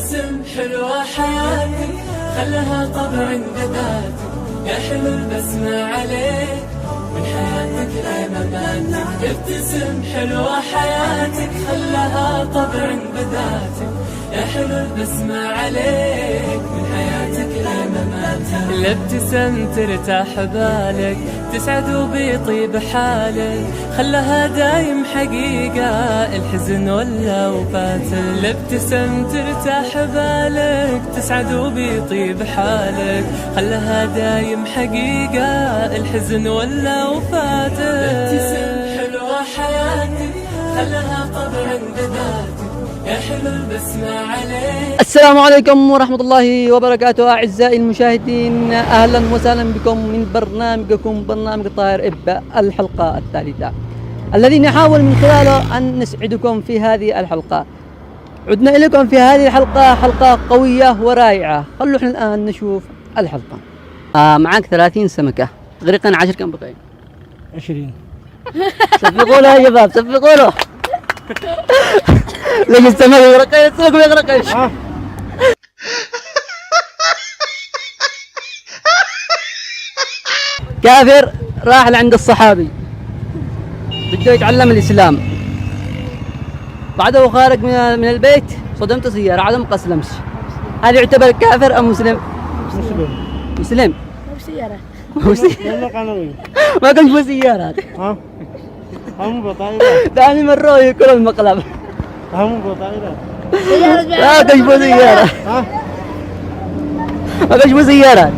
ابتسم حلوة حياتك خلها طبع بداتك يا حلو البسمة عليك من حياتك لمماتك. ابتسم حلوة حياتك خلها طبع بداتك يا حلو البسمة عليك من حياتك لمماتك. الابتسام ترتاح بالك تسعد وبيطيب حالك خلها دايم حقيقة الحزن ولا وفاتك. الابتسام ترتاح بالك تسعد وبيطيب حالك خلها دايم حقيقة الحزن ولا وفاتك. الابتسام حلوة حياتك خلها طبع بداتك يا حلو البسمة عليك. السلام عليكم ورحمة الله وبركاته أعزائي المشاهدين، أهلا وسهلا بكم من برنامجكم برنامج الطاهر إب الحلقة الثالثة الذي نحاول من خلاله أن نسعدكم في هذه الحلقة. عدنا إليكم في هذه الحلقة حلقة قوية ورائعة. خلوا احنا الآن نشوف الحلقة. معك 30 سمكة غرقا 10 كم بقين 20. صفقوا له يا شباب صفقوا له. ليش السمك يغرق؟ السمك ما يغرقش. كافر راح لعند الصحابي بده يتعلم الإسلام، بعده خارج من البيت صدمت سيارة عدم قسلمش، هذا يعتبر كافر أم مسلم؟ مسلم. ما كانش في سيارات. هم بطايرة. ثاني مرة يكون المقلب. هم بطايرة. لا كانش في سيارة. ما كانش في سيارات.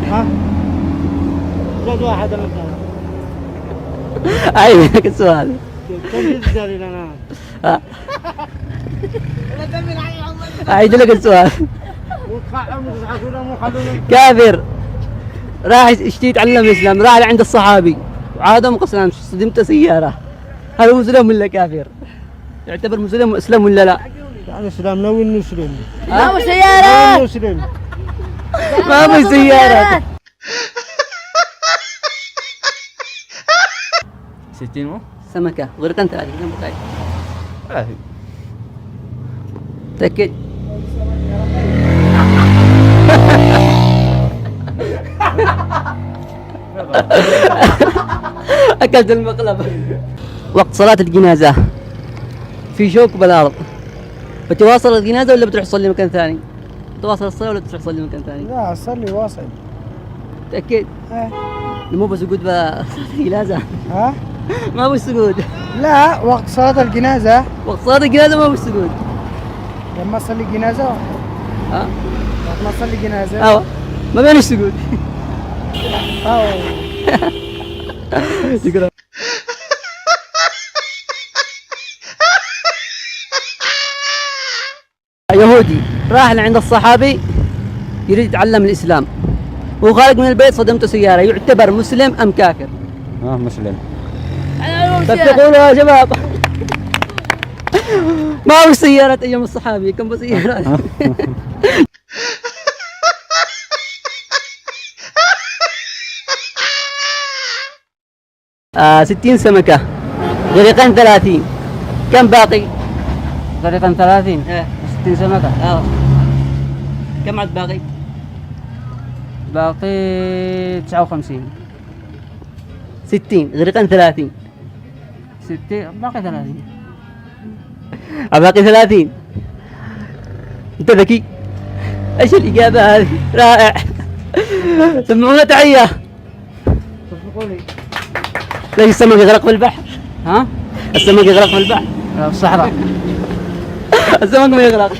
جد واحد مثلا. أيوة السؤال. كم يجري لنا؟ أعيد لك السؤال. كافر راح يشتي يتعلم الإسلام، راح لعند الصحابي وعادة مقسم صدمت سيارة، هل هو مسلم ولا كافر؟ يعتبر مسلم واسلم ولا لا؟ يعني اسلام لو انه مسلم. ما هو سيارة. مسلم. ما هو سيارة. 60 مو؟ سمكة غرقا 30 كم بقاي؟ عادي. تأكد. أكلت المقلب. وقت صلاة الجنازة في شوك بالأرض، بتواصل الجنازة ولا بتروح تصلي مكان ثاني؟ تواصل الصلاة ولا بتروح تصلي مكان ثاني؟ لا صلي واصل. تأكد؟ مو بسجود بصلاة الجنازة. ما هو السجود. لا وقت صلاة الجنازة. وقت صلاة الجنازة ما هو السجود. لما أصلي الجنازة. وقت ما أصلي الجنازة. ما بين السجود. شكرا. يهودي راح لعند الصحابي يريد يتعلم الإسلام، وهو خارج من البيت صدمته سيارة، يعتبر مسلم أم كافر؟ مسلم. صدقوا له يا شباب. ما هو سيارة أيام الصحابي، كم بسيارات. 60 سمكة غرقا 30 كم باقي؟ غرقا 30. 60 سمكة. كم عاد باقي؟ باقي 59. 60 غرقا 30. 60 باقي 30. باقي 30. انت ذكي. ايش الإجابة هذه؟ رائع. سمعونا تحية. ليش السمك يغرق في البحر؟ السمك يغرق في البحر. في الصحراء. السمك ما يغرق.